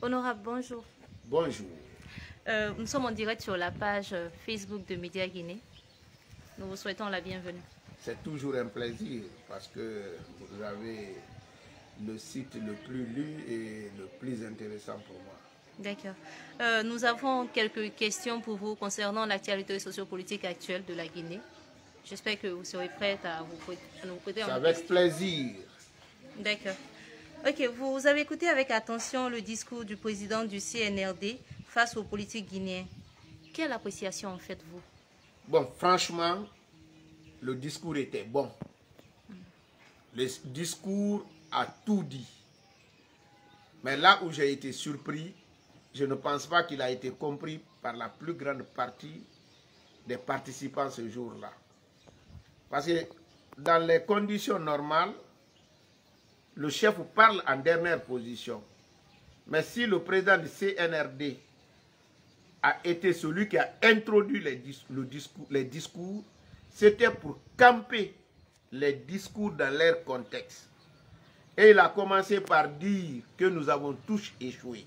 Honorable, bonjour. Bonjour. Nous sommes en direct sur la page Facebook de Média Guinée. Nous vous souhaitons la bienvenue. C'est toujours un plaisir parce que vous avez le site le plus lu et le plus intéressant pour moi. D'accord. Nous avons quelques questions pour vous concernant l'actualité sociopolitique actuelle de la Guinée. J'espère que vous serez prête à nous prêter C'est avec plaisir. D'accord. Ok, vous avez écouté avec attention le discours du président du CNRD face aux politiques guinéens. Quelle appréciation en faites-vous? Bon, franchement, le discours était bon. Le discours a tout dit. Mais là où j'ai été surpris, je ne pense pas qu'il a été compris par la plus grande partie des participants ce jour-là. Parce que dans les conditions normales, le chef parle en dernière position. Mais si le président du CNRD a été celui qui a introduit les discours, c'était pour camper les discours dans leur contexte. Et il a commencé par dire que nous avons tous échoué.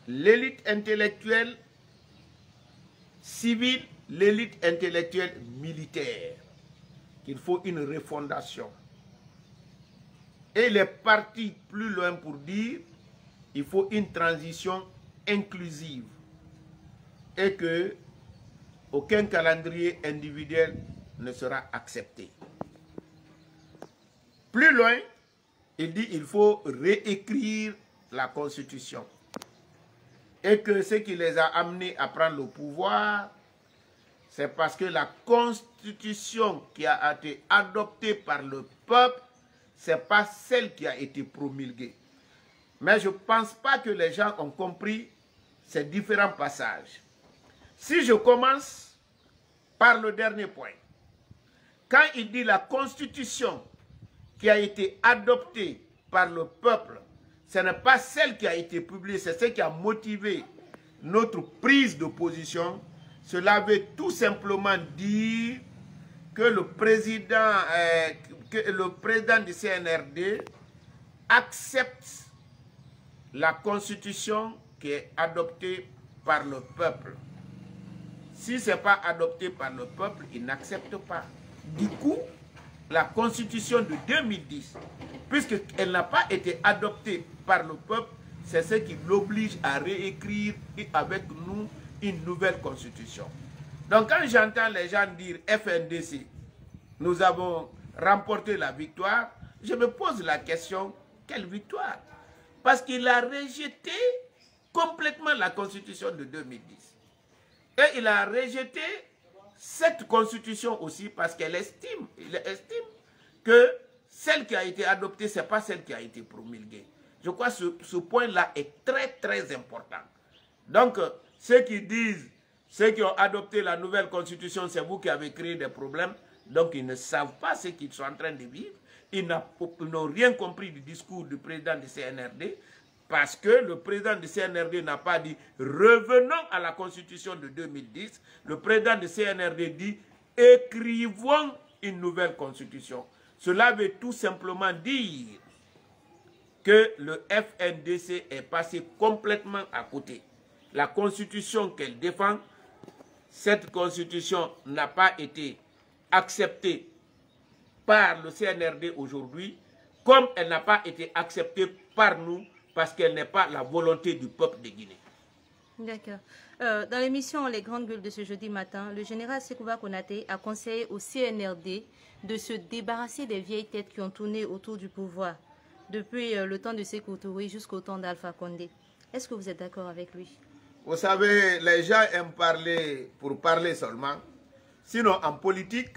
L'élite intellectuelle civile, l'élite intellectuelle militaire, qu'il faut une refondation. Et il est parti plus loin pour dire qu'il faut une transition inclusive et que aucun calendrier individuel ne sera accepté. Plus loin, il dit qu'il faut réécrire la Constitution et que ce qui les a amenés à prendre le pouvoir, c'est parce que la Constitution qui a été adoptée par le peuple, ce n'est pas celle qui a été promulguée. Mais je ne pense pas que les gens ont compris ces différents passages. Si je commence par le dernier point, quand il dit la Constitution qui a été adoptée par le peuple, ce n'est pas celle qui a été publiée, c'est ce qui a motivé notre prise de position. Cela veut tout simplement dire que le président du CNRD accepte la Constitution qui est adoptée par le peuple. Si ce n'est pas adopté par le peuple, il n'accepte pas. Du coup, la Constitution de 2010, puisqu'elle n'a pas été adoptée par le peuple, c'est ce qui l'oblige à réécrire avec nous une nouvelle Constitution. Donc quand j'entends les gens dire FNDC, nous avons remporté la victoire, je me pose la question, quelle victoire? Parce qu'il a rejeté complètement la Constitution de 2010. Et il a rejeté cette Constitution aussi parce qu'il estime que celle qui a été adoptée, ce n'est pas celle qui a été promulguée. Je crois que ce point-là est très, très important. Donc, ceux qui disent, ceux qui ont adopté la nouvelle Constitution, c'est vous qui avez créé des problèmes, donc ils ne savent pas ce qu'ils sont en train de vivre. Ils n'ont rien compris du discours du président du CNRD, parce que le président du CNRD n'a pas dit « revenons à la Constitution de 2010 ». Le président du CNRD dit « écrivons une nouvelle Constitution ». Cela veut tout simplement dire que le FNDC est passé complètement à côté. La Constitution qu'elle défend, cette Constitution n'a pas été acceptée par le CNRD aujourd'hui, comme elle n'a pas été acceptée par nous, parce qu'elle n'est pas la volonté du peuple de Guinée. D'accord. Dans l'émission Les Grandes Gueules de ce jeudi matin, le général Sekouba Konaté a conseillé au CNRD de se débarrasser des vieilles têtes qui ont tourné autour du pouvoir depuis le temps de Sékou Touré jusqu'au temps d'Alpha Condé. Est-ce que vous êtes d'accord avec lui? Vous savez, les gens aiment parler pour parler seulement. Sinon, en politique,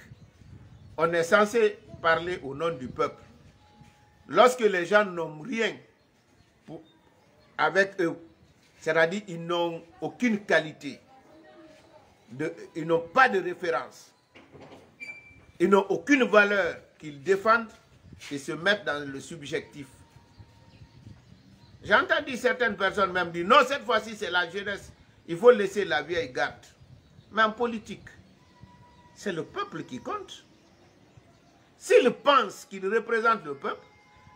on est censé parler au nom du peuple. Lorsque les gens n'ont rien avec eux, c'est-à-dire qu'ils n'ont aucune qualité, ils n'ont pas de référence, ils n'ont aucune valeur qu'ils défendent, ils se mettent dans le subjectif. J'ai entendu certaines personnes même dire, non, cette fois-ci c'est la jeunesse, il faut laisser la vieille garde. Mais en politique, c'est le peuple qui compte. S'il pense qu'il représente le peuple,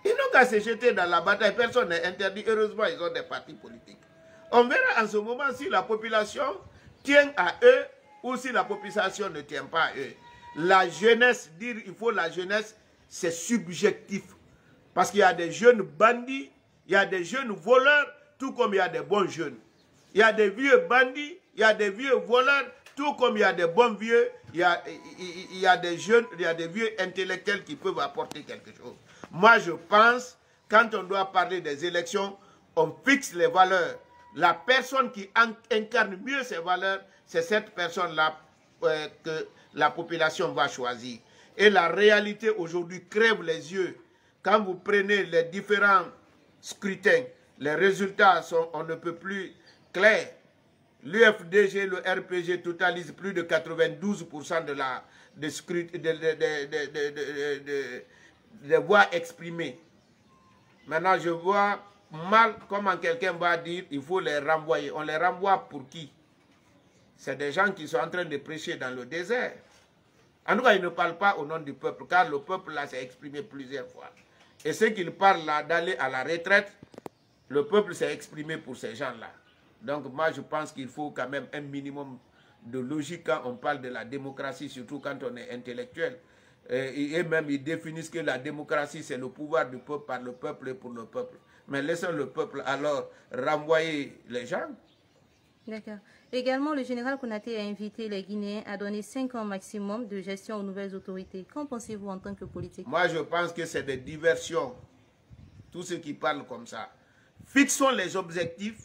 Ils n'ont qu'à se jeter dans la bataille. Personne n'est interdit. Heureusement, ils ont des partis politiques. On verra en ce moment si la population tient à eux ou si la population ne tient pas à eux. La jeunesse, dire il faut la jeunesse, c'est subjectif. Parce qu'il y a des jeunes bandits, il y a des jeunes voleurs, tout comme il y a des bons jeunes. Il y a des vieux bandits, il y a des vieux voleurs, tout comme il y a des bons vieux, il y a des jeunes, il y a des vieux intellectuels qui peuvent apporter quelque chose. Moi, je pense, quand on doit parler des élections, on fixe les valeurs. La personne qui incarne mieux ces valeurs, c'est cette personne-là que la population va choisir. Et la réalité aujourd'hui crève les yeux. Quand vous prenez les différents scrutins, les résultats sont on ne peut plus clairs. L'UFDG, le RPG totalisent plus de 92% des voix exprimées. Maintenant, je vois mal comment quelqu'un va dire il faut les renvoyer. On les renvoie pour qui? C'est des gens qui sont en train de prêcher dans le désert. En tout cas, ils ne parlent pas au nom du peuple, car le peuple là s'est exprimé plusieurs fois. Et ceux qui parlent là d'aller à la retraite, le peuple s'est exprimé pour ces gens-là. Donc moi, je pense qu'il faut quand même un minimum de logique quand on parle de la démocratie, surtout quand on est intellectuel. Et même, ils définissent que la démocratie, c'est le pouvoir du peuple par le peuple et pour le peuple. Mais laissons le peuple alors renvoyer les gens. D'accord. Également, le général Konaté a invité les Guinéens à donner 5 ans maximum de gestion aux nouvelles autorités. Qu'en pensez-vous en tant que politique? Moi, je pense que c'est des diversions. Tous ceux qui parlent comme ça. Fixons les objectifs.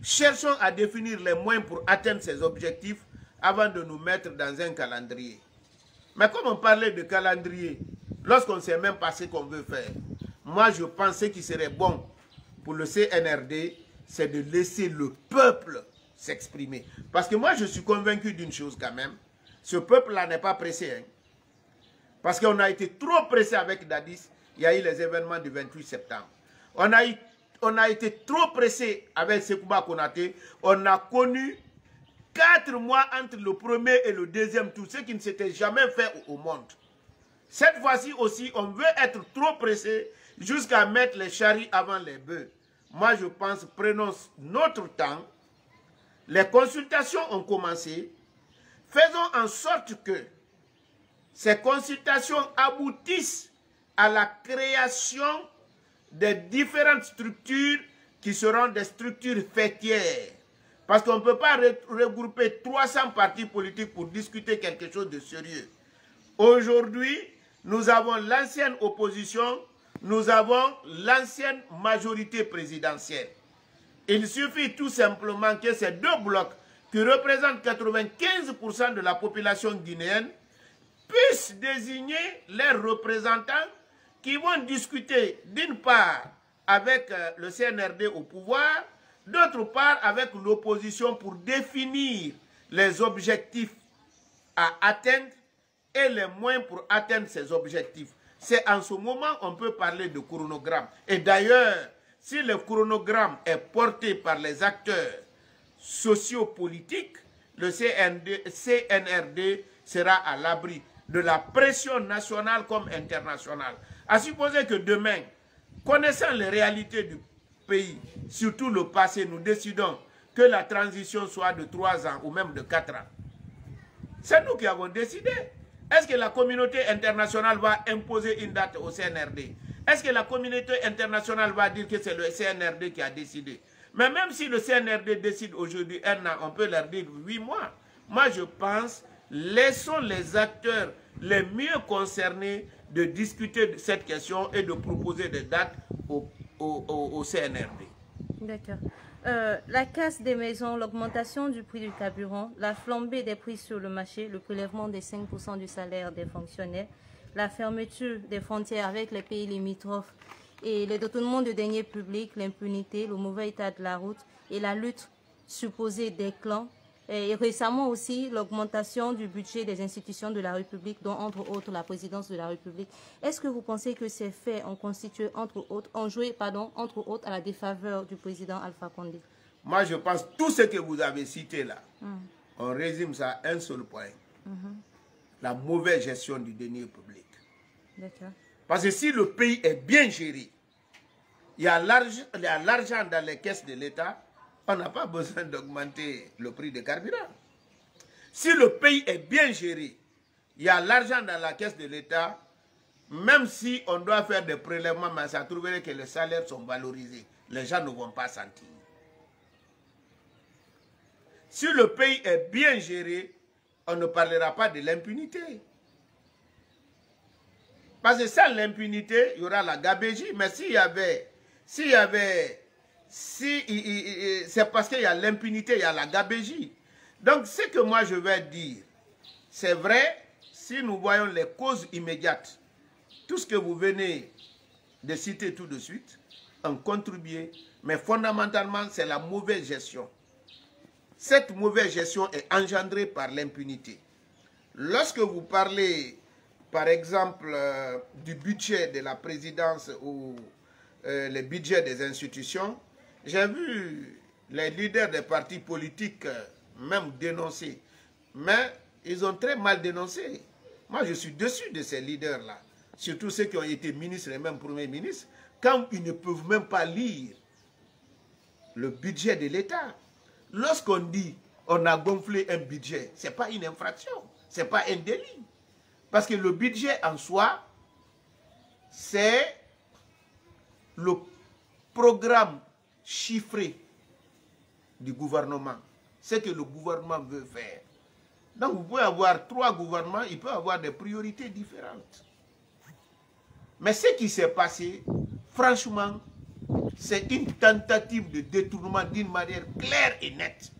Cherchons à définir les moyens pour atteindre ces objectifs avant de nous mettre dans un calendrier. Mais comme on parlait de calendrier, lorsqu'on ne sait même pas ce qu'on veut faire, moi je pensais qu'il serait bon pour le CNRD, c'est de laisser le peuple s'exprimer. Parce que moi je suis convaincu d'une chose quand même, ce peuple-là n'est pas pressé. Hein. Parce qu'on a été trop pressé avec Dadis, il y a eu les événements du 28 septembre. On a été trop pressé avec Sekouba Konaté, on a connu 4 mois entre le premier et le deuxième tour, ce qui ne s'était jamais fait au monde. Cette fois-ci aussi, on veut être trop pressé jusqu'à mettre les charrues avant les bœufs. Moi, je pense, prenons notre temps. Les consultations ont commencé. Faisons en sorte que ces consultations aboutissent à la création des différentes structures qui seront des structures fêtières. Parce qu'on ne peut pas regrouper 300 partis politiques pour discuter quelque chose de sérieux. Aujourd'hui, nous avons l'ancienne opposition, nous avons l'ancienne majorité présidentielle. Il suffit tout simplement que ces deux blocs, qui représentent 95% de la population guinéenne, puissent désigner leurs représentants qui vont discuter d'une part avec le CNRD au pouvoir, d'autre part avec l'opposition pour définir les objectifs à atteindre et les moyens pour atteindre ces objectifs. C'est en ce moment qu'on peut parler de chronogramme. Et d'ailleurs, si le chronogramme est porté par les acteurs sociopolitiques, le CNRD sera à l'abri de la pression nationale comme internationale. À supposer que demain, connaissant les réalités du pays, surtout le passé, nous décidons que la transition soit de 3 ans ou même de 4 ans. C'est nous qui avons décidé. Est-ce que la communauté internationale va imposer une date au CNRD? Est-ce que la communauté internationale va dire que c'est le CNRD qui a décidé? Mais même si le CNRD décide aujourd'hui 1 an, on peut leur dire 8 mois. Moi, je pense, laissons les acteurs les mieux concernés de discuter de cette question et de proposer des dates au CNRD. D'accord. La casse des maisons, l'augmentation du prix du carburant, la flambée des prix sur le marché, le prélèvement des 5% du salaire des fonctionnaires, la fermeture des frontières avec les pays limitrophes et le détournement de deniers publics, l'impunité, le mauvais état de la route et la lutte supposée des clans. Et récemment aussi, l'augmentation du budget des institutions de la République, dont entre autres la présidence de la République. Est-ce que vous pensez que ces faits ont constitué, entre autres, entre autres, à la défaveur du président Alpha Condé? Moi, je pense que tout ce que vous avez cité là, on résume ça à un seul point. La mauvaise gestion du denier public. D'accord. Parce que si le pays est bien géré, il y a l'argent dans les caisses de l'État, on n'a pas besoin d'augmenter le prix des carburants. Si le pays est bien géré, il y a l'argent dans la caisse de l'État, même si on doit faire des prélèvements, mais ça trouverait que les salaires sont valorisés. Les gens ne vont pas sentir. Si le pays est bien géré, on ne parlera pas de l'impunité. Parce que sans l'impunité, il y aura la gabégie. Mais c'est parce qu'il y a l'impunité, il y a la gabégie. Donc, ce que moi je vais dire, c'est vrai, si nous voyons les causes immédiates, tout ce que vous venez de citer tout de suite, ont contribué, mais fondamentalement, c'est la mauvaise gestion. Cette mauvaise gestion est engendrée par l'impunité. Lorsque vous parlez, par exemple, du budget de la présidence ou le budget des institutions, j'ai vu les leaders des partis politiques même dénoncer. Mais ils ont très mal dénoncé. Moi, je suis déçu de ces leaders-là. Surtout ceux qui ont été ministres et même premiers ministres, quand ils ne peuvent même pas lire le budget de l'État. Lorsqu'on dit on a gonflé un budget, ce n'est pas une infraction, ce n'est pas un délit. Parce que le budget en soi, c'est le programme chiffré du gouvernement. Ce que le gouvernement veut faire. Donc vous pouvez avoir 3 gouvernements, il peut avoir des priorités différentes. Mais ce qui s'est passé, franchement, c'est une tentative de détournement d'une manière claire et nette.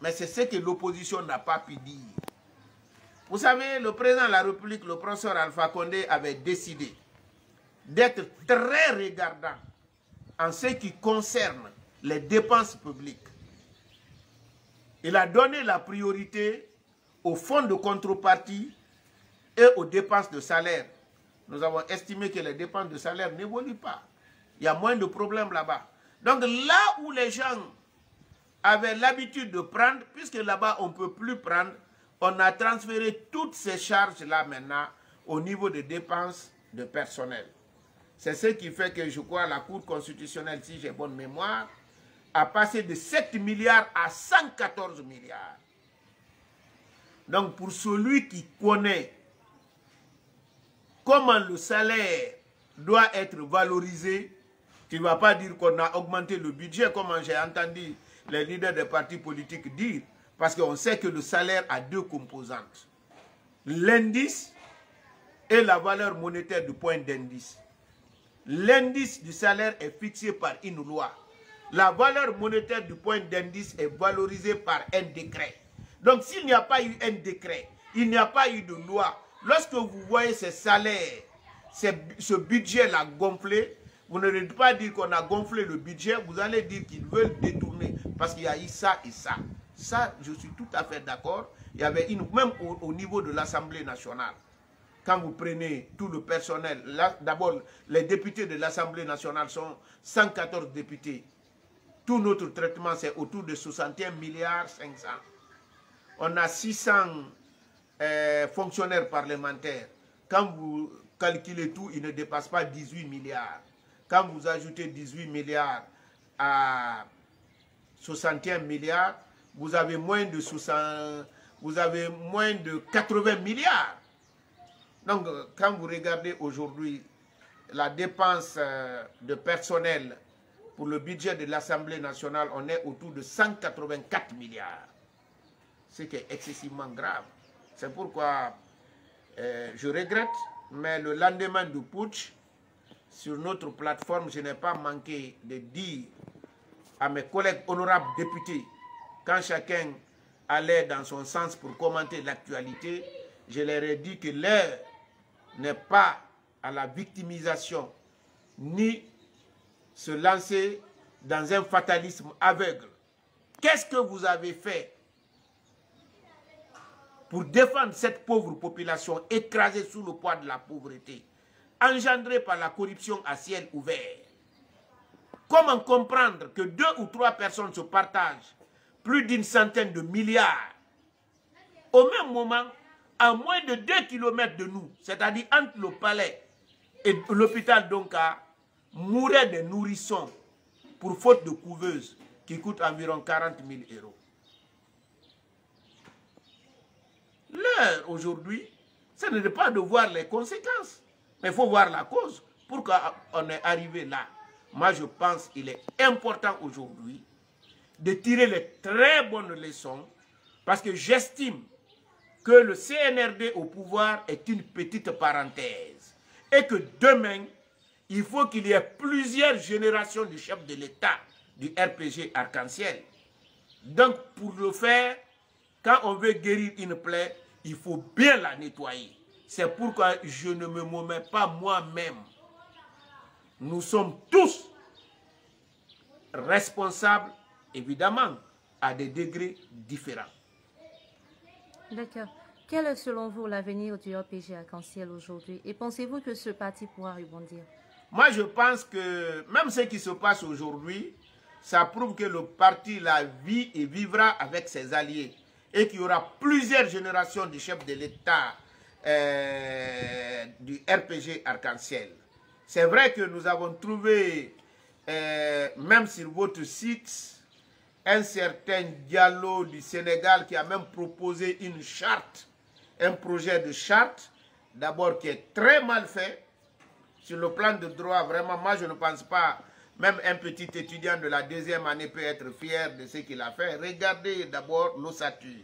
Mais c'est ce que l'opposition n'a pas pu dire. Vous savez, le président de la République, le professeur Alpha Condé, avait décidé d'être très regardant en ce qui concerne les dépenses publiques. Il a donné la priorité aux fonds de contrepartie et aux dépenses de salaire. Nous avons estimé que les dépenses de salaire n'évoluent pas. Il y a moins de problèmes là-bas. Donc là où les gens avaient l'habitude de prendre, puisque là-bas on ne peut plus prendre, on a transféré toutes ces charges-là maintenant au niveau des dépenses de personnel. C'est ce qui fait que je crois la Cour constitutionnelle, si j'ai bonne mémoire, a passé de 7 milliards à 114 milliards. Donc pour celui qui connaît comment le salaire doit être valorisé, tu ne vas pas dire qu'on a augmenté le budget, comme j'ai entendu les leaders des partis politiques dire, parce qu'on sait que le salaire a 2 composantes. L'indice et la valeur monétaire du point d'indice. L'indice du salaire est fixé par une loi. La valeur monétaire du point d'indice est valorisée par un décret. Donc s'il n'y a pas eu un décret, il n'y a pas eu de loi, lorsque vous voyez ces salaires, ce budget-là gonflé, vous ne devez pas dire qu'on a gonflé le budget, vous allez dire qu'ils veulent détourner, parce qu'il y a eu ça et ça. Ça, je suis tout à fait d'accord. Il y avait même au niveau de l'Assemblée nationale. Quand vous prenez tout le personnel, d'abord, les députés de l'Assemblée nationale sont 114 députés. Tout notre traitement, c'est autour de 61 milliards 500. On a 600 fonctionnaires parlementaires. Quand vous calculez tout, il ne dépasse pas 18 milliards. Quand vous ajoutez 18 milliards à 61 milliards, vous avez moins de 80 milliards. Donc, quand vous regardez aujourd'hui la dépense de personnel pour le budget de l'Assemblée nationale, on est autour de 184 milliards. Ce qui est excessivement grave. C'est pourquoi je regrette, mais le lendemain du putsch, sur notre plateforme, je n'ai pas manqué de dire à mes collègues honorables députés, quand chacun allait dans son sens pour commenter l'actualité, je leur ai dit que l'heure n'est pas à la victimisation, ni se lancer dans un fatalisme aveugle. Qu'est-ce que vous avez fait pour défendre cette pauvre population écrasée sous le poids de la pauvreté, engendrée par la corruption à ciel ouvert? Comment comprendre que 2 ou 3 personnes se partagent plus d'une centaine de milliards au même moment, à moins de 2 kilomètres de nous, c'est-à-dire entre le palais Et l'hôpital d'Onka mourait des nourrissons pour faute de couveuse qui coûte environ 40 000 euros. L'heure aujourd'hui, ce n'est pas de voir les conséquences, mais il faut voir la cause. Pourquoi on est arrivé là? Moi, je pense qu'il est important aujourd'hui de tirer les très bonnes leçons parce que j'estime que le CNRD au pouvoir est une petite parenthèse et que demain, il faut qu'il y ait plusieurs générations de chefs de l'État du RPG Arc-en-Ciel. Donc, pour le faire, quand on veut guérir une plaie, il faut bien la nettoyer. C'est pourquoi je ne me omets pas moi-même. Nous sommes tous responsables, évidemment, à des degrés différents. D'accord. Quel est selon vous l'avenir du RPG Arc-en-Ciel aujourd'hui? Et pensez-vous que ce parti pourra rebondir? Moi, je pense que même ce qui se passe aujourd'hui, ça prouve que le parti la vit et vivra avec ses alliés. Et qu'il y aura plusieurs générations de chefs de l'État du RPG Arc-en-Ciel. C'est vrai que nous avons trouvé, même sur votre site, un certain Diallo du Sénégal qui a même proposé une charte, un projet de charte, d'abord qui est très mal fait. Sur le plan de droit, vraiment, moi je ne pense pas, même un petit étudiant de la deuxième année peut être fier de ce qu'il a fait. Regardez d'abord l'ossature.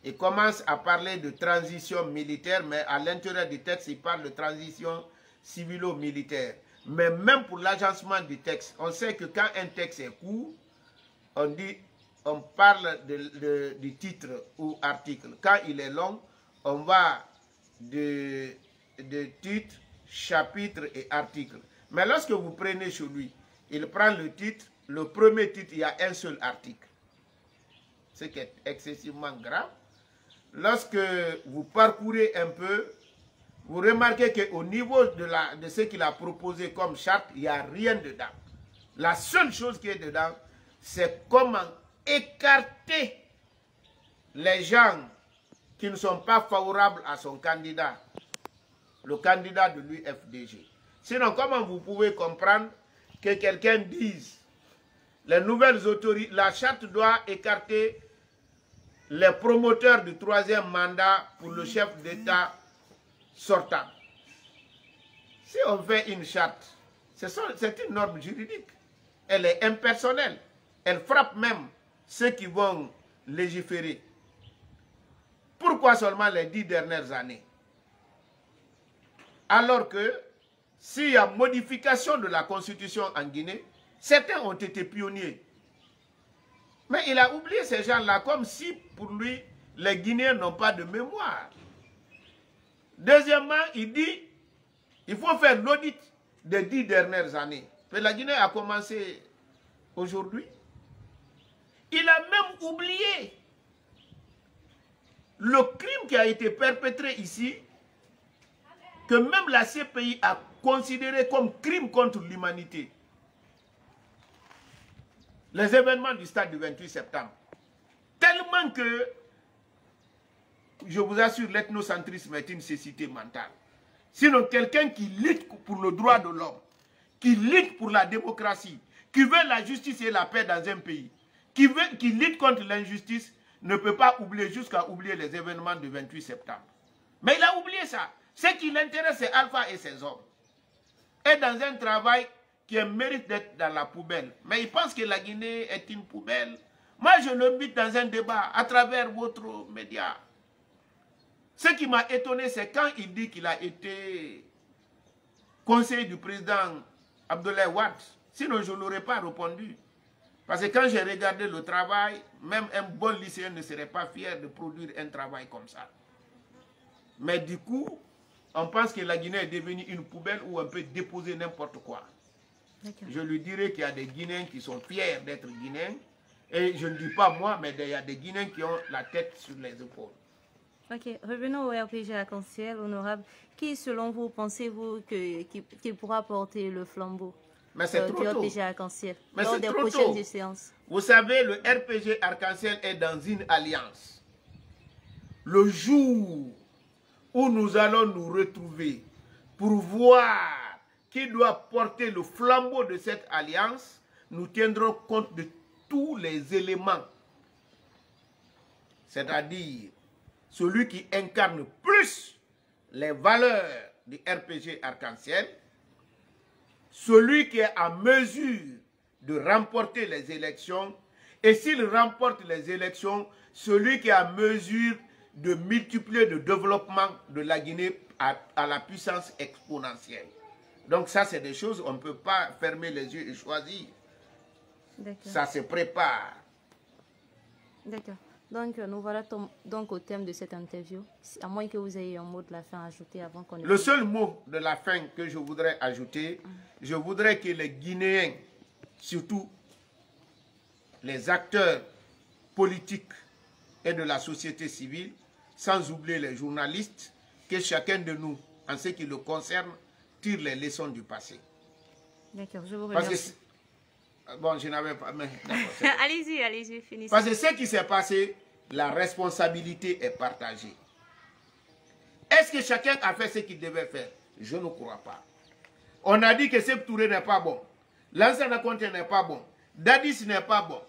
Il commence à parler de transition militaire, mais à l'intérieur du texte, il parle de transition civilo-militaire. Mais même pour l'agencement du texte, on sait que quand un texte est court, on parle du titre ou article. Quand il est long, on va de titre, chapitre et article. Mais lorsque vous prenez chez lui, il prend le titre, le premier titre, il y a un seul article. Ce qui est excessivement grave. Lorsque vous parcourez un peu, vous remarquez qu'au niveau de ce qu'il a proposé comme charte, il n'y a rien dedans. La seule chose qui est dedans, c'est comment écarter les gens qui ne sont pas favorables à son candidat, le candidat de l'UFDG. Sinon, comment vous pouvez comprendre que quelqu'un dise les nouvelles autorités, la charte doit écarter les promoteurs du troisième mandat pour le chef d'État sortant. Si on fait une charte, c'est une norme juridique. Elle est impersonnelle. Elle frappe même ceux qui vont légiférer. Pourquoi seulement les 10 dernières années? Alors que s'il y a modification de la constitution en Guinée, certains ont été pionniers. Mais il a oublié ces gens-là comme si, pour lui, les Guinéens n'ont pas de mémoire. Deuxièmement, il dit, il faut faire l'audit des 10 dernières années. Mais la Guinée a commencé aujourd'hui. Il a même oublié le crime qui a été perpétré ici, que même la CPI a considéré comme crime contre l'humanité. Les événements du stade du 28 septembre. Tellement que, je vous assure, l'ethnocentrisme est une cécité mentale. Sinon, quelqu'un qui lutte pour le droit de l'homme, qui lutte pour la démocratie, qui veut la justice et la paix dans un pays, qui lutte contre l'injustice, ne peut pas oublier jusqu'à oublier les événements du 28 septembre. Mais il a oublié ça. Ce qui l'intéresse, c'est Alpha et ses hommes. Et dans un travail qui mérite d'être dans la poubelle. Mais il pense que la Guinée est une poubelle. Moi, je le mets dans un débat à travers votre média. Ce qui m'a étonné, c'est quand il dit qu'il a été conseiller du président Abdoulaye Wade. Sinon, je ne l'aurais pas répondu. Parce que quand j'ai regardé le travail, même un bon lycéen ne serait pas fier de produire un travail comme ça. Mais du coup, on pense que la Guinée est devenue une poubelle où on peut déposer n'importe quoi. Je lui dirais qu'il y a des Guinéens qui sont fiers d'être Guinéens. Et je ne dis pas moi, mais il y a des Guinéens qui ont la tête sur les épaules. Ok, revenons au RPG Arc-en-Ciel, honorable. Qui, selon vous, pensez-vous qu'il pourra porter le flambeau du RPG Arc-en-Ciel lors des prochaines séances? Vous savez, le RPG Arc-en-Ciel est dans une alliance. Le jour où nous allons nous retrouver, pour voir qui doit porter le flambeau de cette alliance, nous tiendrons compte de tous les éléments. C'est-à-dire celui qui incarne plus les valeurs du RPG Arc-en-Ciel, celui qui est en mesure de remporter les élections, et s'il remporte les élections, celui qui est en mesure de multiplier le développement de la Guinée à la puissance exponentielle. Donc ça, c'est des choses, on ne peut pas fermer les yeux et choisir. Ça se prépare. D'accord. Donc, nous voilà donc au thème de cette interview. À moins que vous ayez un mot de la fin à ajouter avant qu'on... Le seul mot de la fin que je voudrais ajouter, je voudrais que les Guinéens, surtout les acteurs politiques et de la société civile, sans oublier les journalistes, que chacun de nous, en ce qui le concerne, tire les leçons du passé. D'accord, je vous remercie. Bon, je n'avais pas... Allez-y, allez-y, finissez. Parce que ce qui s'est passé, la responsabilité est partagée. Est-ce que chacun a fait ce qu'il devait faire? Je ne crois pas. On a dit que Sékou Touré n'est pas bon. Lansana Conté n'est pas bon. Dadis n'est pas bon.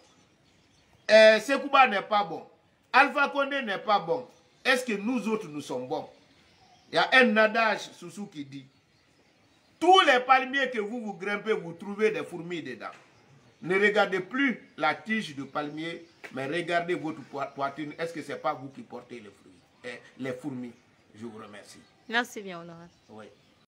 Sekouba n'est pas bon. Alpha Condé n'est pas bon. Est-ce que nous autres, nous sommes bons? Il y a un adage Soussou qui dit: tous les palmiers que vous grimpez, vous trouvez des fourmis dedans. Ne regardez plus la tige de palmier, mais regardez votre poitrine. Est-ce que ce n'est pas vous qui portez les fruits, les fourmis? Je vous remercie. Merci bien, honorable. Oui.